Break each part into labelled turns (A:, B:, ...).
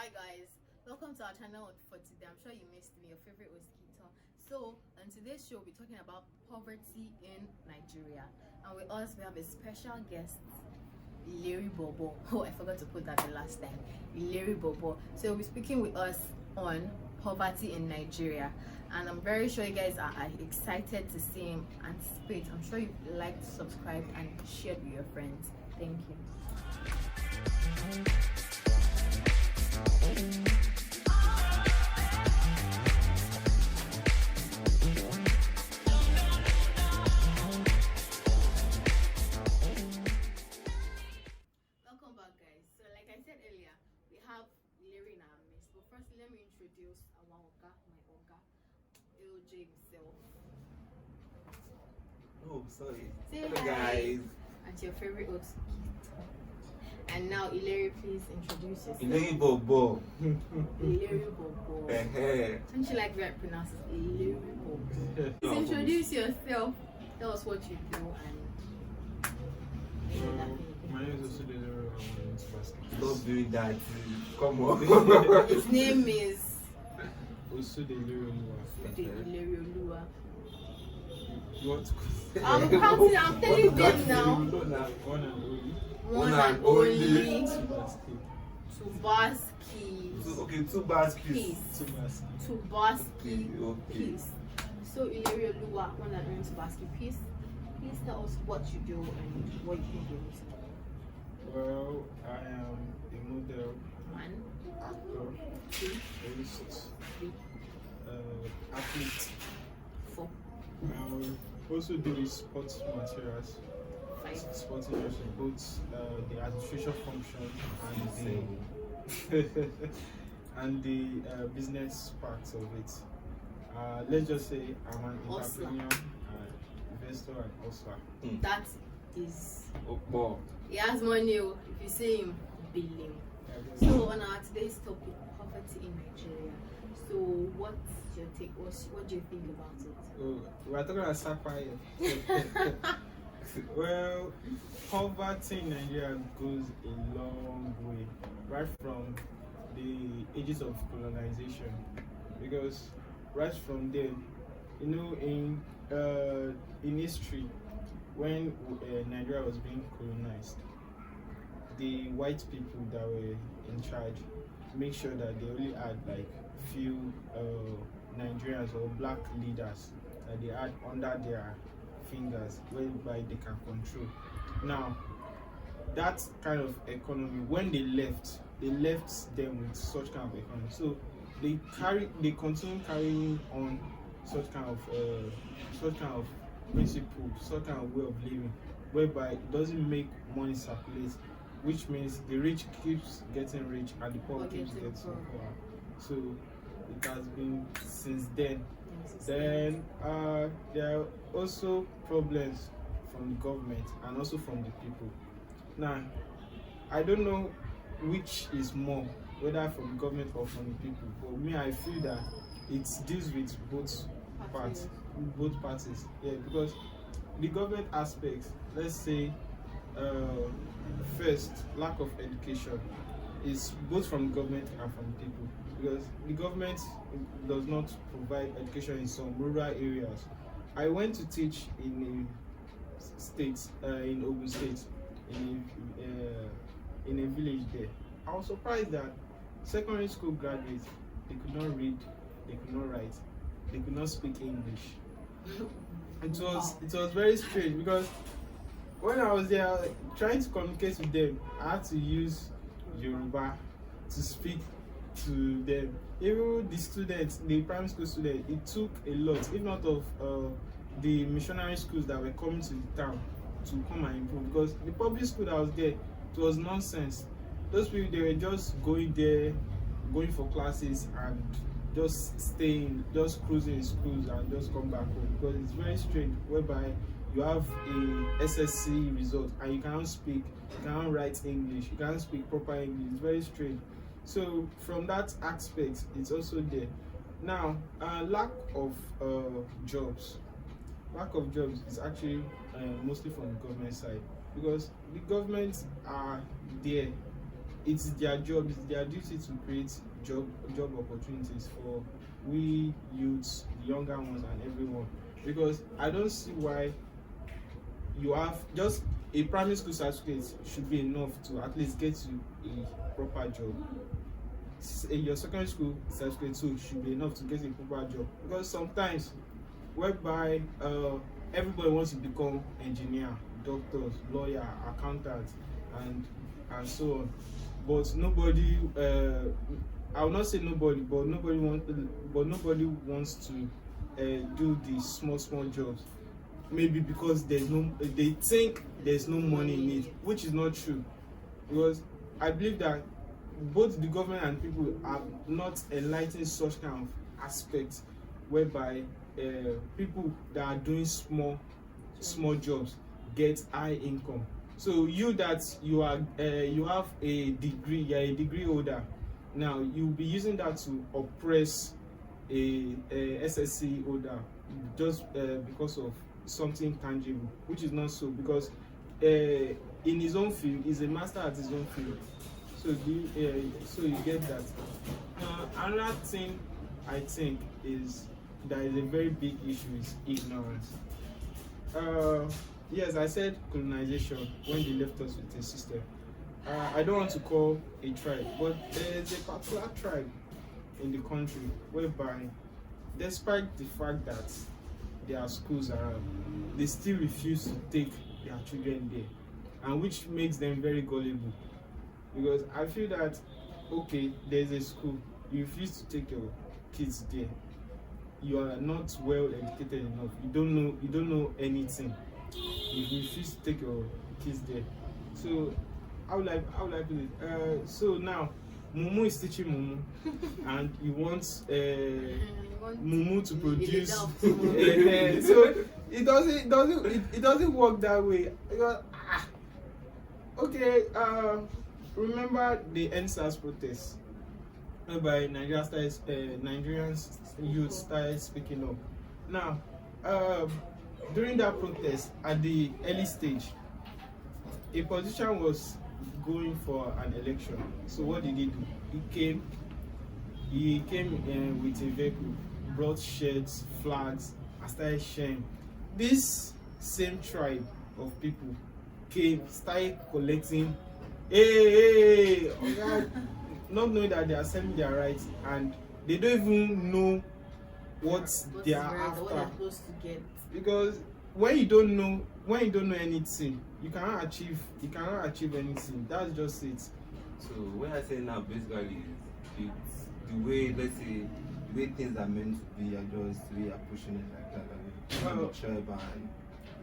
A: Hi guys, welcome to our channel for today. I'm sure you missed me, your favorite mosquito. So on today's show, we'll be talking about poverty in Nigeria, and with us we have a special guest, Larry Bobo. Oh, I forgot to put that the last time. Larry Bobo. So he'll be speaking with us on poverty in Nigeria, and I'm very sure you guys are excited to see him and spit. I'm sure you like, subscribe, and share with your friends. Thank you. Welcome back, guys. So like I said earlier, we have Larry in our midst, but first let me introduce our Oga, my Oga, LJ himself.
B: Oh, sorry.
A: Say
B: Hello,
A: hi.
B: guys.
A: And your favorite mosquito. And now Larry, please introduce yourself.
B: Larry Bobo.
A: Larry Bobo. Don't you like where I pronounce it? Larry Bobo. Please introduce yourself. Tell us what you do and
C: My name is Osude Larry. I'm into basketball.
B: Stop doing that. Come on.
A: his name is
C: Osude Larry.
A: Larry Olua.
C: You want to
A: I'm counting, I'm telling them now.
C: One and only.
A: One and only
C: Tubaski.
A: Tubaski.
B: Okay, two baskets.
C: Tubaski.
A: Tubaski
B: Okay.
A: Peace. So Illyria Olua, one and only Tubaski Peace. Please tell us what you do and what you think you need to do.
C: Well, I am a model,
A: One,
C: actor,
A: two,
C: host,
A: three,
C: athlete.
A: 4,
C: Also do with sports materials,
A: 5.
C: sports industry, both the administration function and the and the business parts of it. Let's just say I'm an
A: Hustler.
C: entrepreneur, investor, and hustler.
A: That is,
B: Oh, wow.
A: he has money. Oh, if you see him, billion. So on our today's topic, poverty in Nigeria. So what's your take? What do you think about it?
C: Oh, we're talking about sapphire. Well, poverty in Nigeria goes a long way, right from the ages of colonization, because right from there, in history, when Nigeria was being colonized, the white people that were in charge make sure that they only had like few Nigerians or black leaders that they had under their fingers, whereby they can control. Now, that kind of economy, when they left them with such kind of economy. So they continue carrying on such kind of principle, such kind of way of living, whereby it doesn't make money circulate, which means the rich keeps getting rich and the poor keeps getting poor. So it has been since then. Then there are also problems from the government and also from the people. Now, I don't know which is more, whether from the government or from the people. But me, I feel that it deals with both parties. Yeah, because the government aspects, let's say, first, lack of education is both from the government and from the people, because the government does not provide education in some rural areas. I went to teach in a state, in Ogun State, in a village there. I was surprised that secondary school graduates, they could not read, they could not write, they could not speak English. It was very strange, because when I was there trying to communicate with them, I had to use Yoruba to speak to them. Even the students, the primary school students, it took a lot, if not of the missionary schools that were coming to the town to come and improve, because the public school that was there, it was nonsense. Those people, they were just going there, going for classes and just staying, just cruising in schools and just come back home, because it's very strange, whereby you have a SSC result and you can't speak, you can't write English, you can't speak proper English. It's very strange. So from that aspect, it's also there. Now, lack of jobs. Lack of jobs is actually mostly from the government side, because the government are there it's their job, it's their duty to create job opportunities for we youths, the younger ones, and everyone. Because I don't see why you have just a primary school certificate should be enough to at least get you a proper job. Your secondary school certificate too should be enough to get a proper job. Because sometimes whereby everybody wants to become engineer, doctors, lawyer, accountant, and so on, but nobody I will not say nobody, but nobody wants to do the small jobs. Maybe because they think there's no money in it, which is not true. Because I believe that both the government and people are not enlightening such kind of aspects whereby people that are doing small jobs get high income. So you that you have a degree, you're a degree holder. Now you'll be using that to oppress a SSC holder just because of something tangible, which is not so. Because in his own field, he's a master at his own field. So so you get that. Another thing I think is that is a very big issue is ignorance. Yes, I said colonization when they left us with a system. I don't want to call a tribe, but there's a particular tribe in the country whereby, despite the fact that there are schools around, they still refuse to take their children there, and which makes them very gullible. Because I feel that, okay, there's a school, you refuse to take your kids there, you are not well educated enough, you don't know anything, you refuse to take your kids there. So how would I put it? So now Mumu is teaching Mumu and you want Mumu to produce so it doesn't work that way. Okay, remember the NSAS protest whereby Nigerians youth started speaking up. Now during that protest, at the early stage, a politician was going for an election. So what did he do? He came with a vehicle, brought shirts, flags, and started sharing. This same tribe of people started collecting, hey, not knowing that they are selling their rights, and they don't even know what they are after.
A: What they're supposed to get.
C: Because when you don't know anything, you cannot achieve anything. That's just it.
B: So when I say now, basically, it's the way, let's say, the way things are meant to be, and just we are pushing it like that, and the tribe and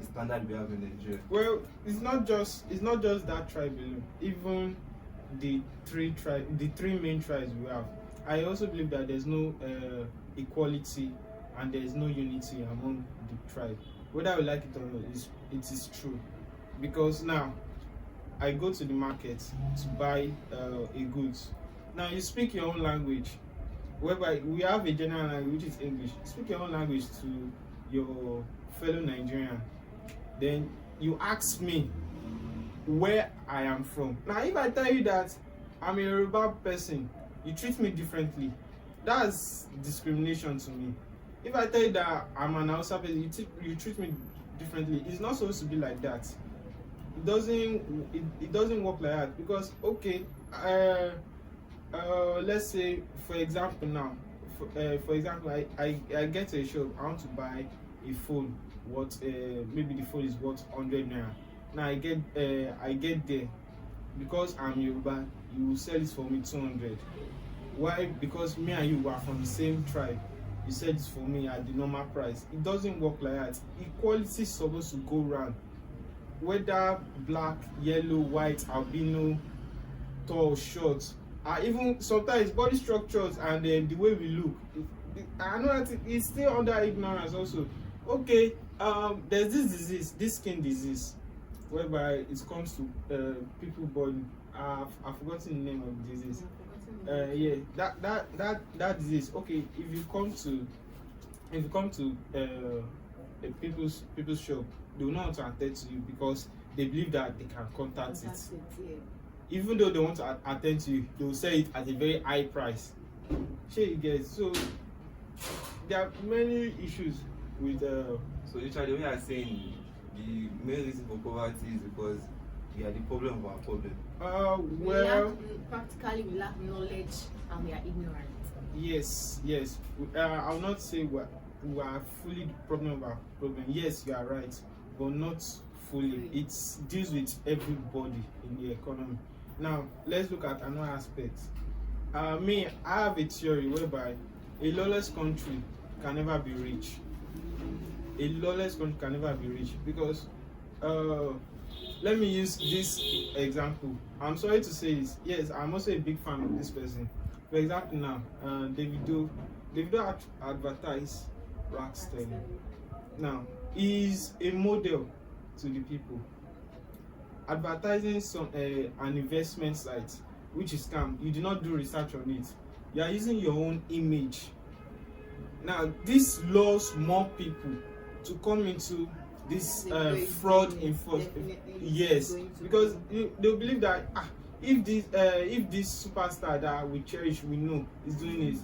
B: the standard we have in Nigeria.
C: Well, it's not just that tribe alone. Even the three main tribes we have, I also believe that there's no equality and there is no unity among the tribe. Whether I like it or not, it is true. Because now I go to the market to buy a goods. Now you speak your own language, whereby we have a general language which is English. Speak your own language to your fellow Nigerian. Then you ask me where I am from. Now if I tell you that I'm a Yoruba person, you treat me differently. That's discrimination to me. If I tell you that I'm an Hausa person, you treat me differently. It's not supposed to be like that. It doesn't work like that. Because okay, let's say for example now, for example, I get to a shop, I want to buy a phone. Maybe the phone is worth 100 naira. Now I get there, because I'm Yoruba, you will sell it for me 200. Why? Because me and you were from the same tribe. You said it's for me at the normal price. It doesn't work like that. Equality is supposed to go round. Whether black, yellow, white, albino, tall, short, even sometimes body structures and the way we look. I know that it's still under ignorance also. Okay, there's this disease, this skin disease, whereby it comes to people body. I've forgotten the name of the disease. Yeah, that disease. Okay, if you come to a people's shop, they will not want to attend to you because they believe that they can contact it.
A: Yeah.
C: even though they want to attend to you, they will sell it at a very high price. Sure, you get. So there are many issues with.
B: So literally, we are saying the main reason for poverty is because we are the problem of our problem.
C: Well,
A: we lack knowledge and we are ignorant.
C: Yes. I will not say we are fully the problem of our problem. Yes, you are right, but not fully. It deals with everybody in the economy. Now, let's look at another aspect. I have a theory whereby a lawless country can never be rich. A lawless country can never be rich because, let me use this example. I'm sorry to say this. Yes, I'm also a big fan of this person. For example, now, Davido advertise Rockstar. Now, he's a model to the people. Advertising an investment site, which is scam. You do not do research on it. You are using your own image. Now, this lures more people to come into this fraud enforcement. Yes, because they believe that if this superstar that we cherish, we know is doing it,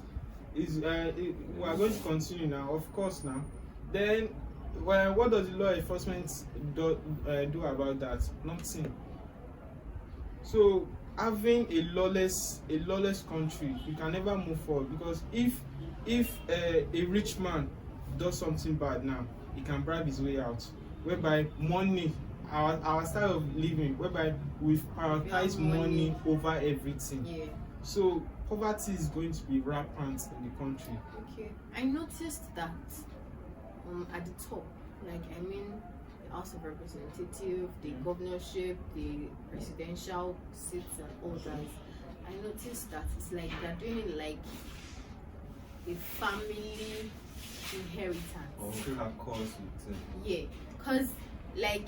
C: we are going to continue now. Of course, now. Then, what does the law enforcement do about that? Nothing. So having a lawless country, you can never move forward because if a rich man does something bad now, he can bribe his way out. Whereby money, our style of living, whereby we prioritize money over everything. Yeah. So poverty is going to be rampant in the country.
A: Okay, I noticed that at the top, like the House of Representatives, the governorship, the presidential seats and all that, I noticed that it's like they're doing it like a family inheritance.
B: Or course with
A: yeah, because like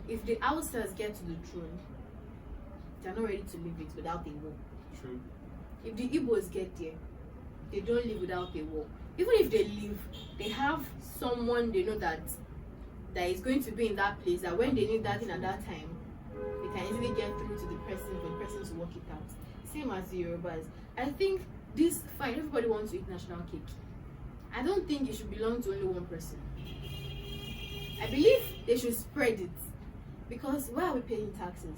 A: if the outsiders get to the throne, they're not ready to leave it without a war.
C: True.
A: If the Igbos get there, they don't live without a war. Even if they leave, they have someone they know that is going to be in that place, that when they need that thing at that time, they can easily get through to the person for the person to work it out. Same as the Yorubas. I think this fine, everybody wants to eat national cake. I don't think it should belong to only one person. I believe they should spread it. Because why are we paying taxes?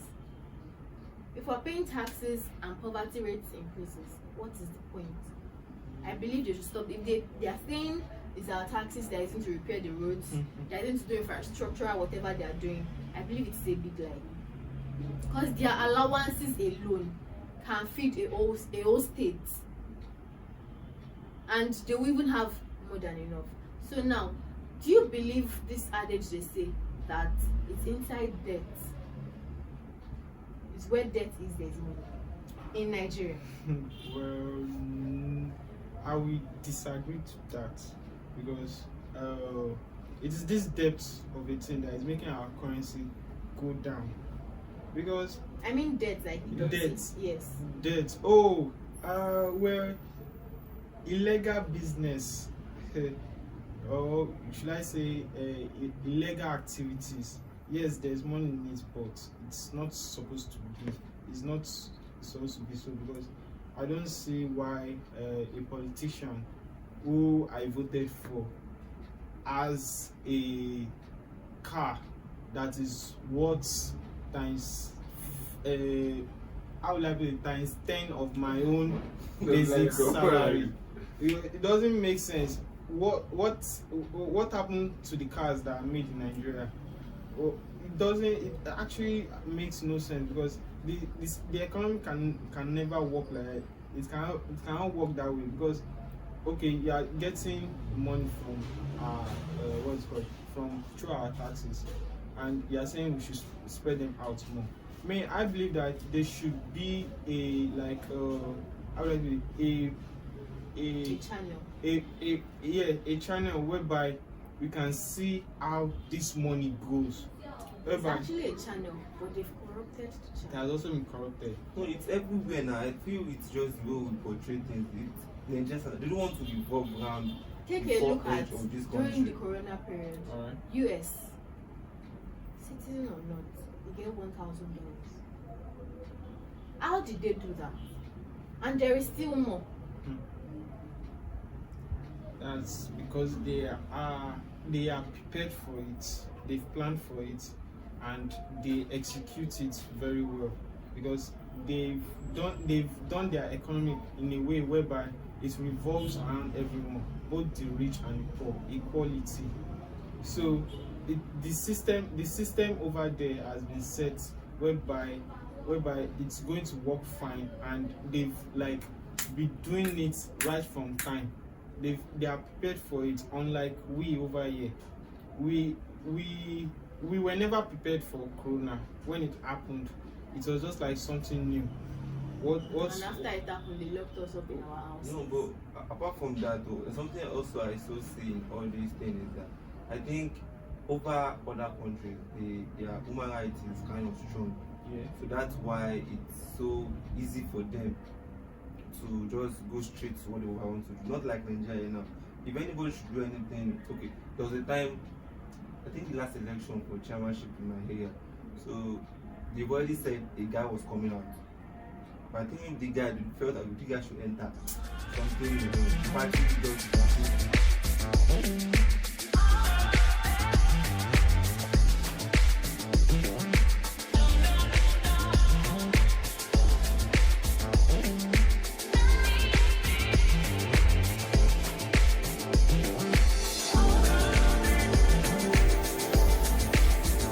A: If we're paying taxes and poverty rates increases, what is the point? I believe they should stop. If they are saying it's our taxes that is going to repair the roads, they are going to do infrastructure, whatever they are doing, I believe it's a big lie. Because their allowances alone can feed a whole state. And they will even have more than enough. So now, do you believe this adage they say that it's inside debt? It's where debt is, there's money. In Nigeria.
C: Well, I will disagree to that because it is this debt of a thing that is making our currency go down. Because
A: debt, like
C: debt.
A: Yes.
C: Debt. Oh, well, illegal business, or should I say, illegal activities. Yes, there's money in it, but it's not supposed to be. It's not supposed to be so because I don't see why a politician who I voted for has a car that is worth times how will I be times 10 of my own basic salary. It doesn't make sense. What happened to the cars that are made in Nigeria? It actually makes no sense because the economy can never work like that. It cannot work that way because okay, you are getting money from from through our taxes, and you are saying we should spread them out more. I believe that there should be a channel whereby we can see how this money goes.
A: It's actually a channel, but they've corrupted the channel.
C: It has also been corrupted.
B: No, it's everywhere now. I feel it's just the way we portray things. They don't want to revolve around.
A: Take a look at during the corona period.
C: Alright.
A: US, citizen or not, you get $1,000. How did they do that? And there is still more.
C: That's because they are prepared for it. They've planned for it, and they execute it very well because they've done their economy in a way whereby it revolves around everyone, both the rich and the poor, equality. So the system over there has been set whereby it's going to work fine, and they've like been doing it right from time. They are prepared for it, unlike we over here. We were never prepared for Corona. When it happened, it was just like something new.
A: And after it happened, they locked us up in our house.
B: No, but apart from that, though, something also I so see in all these things is that I think over other countries, their human rights is kind of strong.
C: Yeah.
B: So that's why it's so easy for them to just go straight to what they want to do. Not like Nigeria now. If anybody should do anything, okay. There was a time, I think the last election for chairmanship in my area. So they've already said a guy was coming out. But I think the guy felt that the guy should enter something, the party does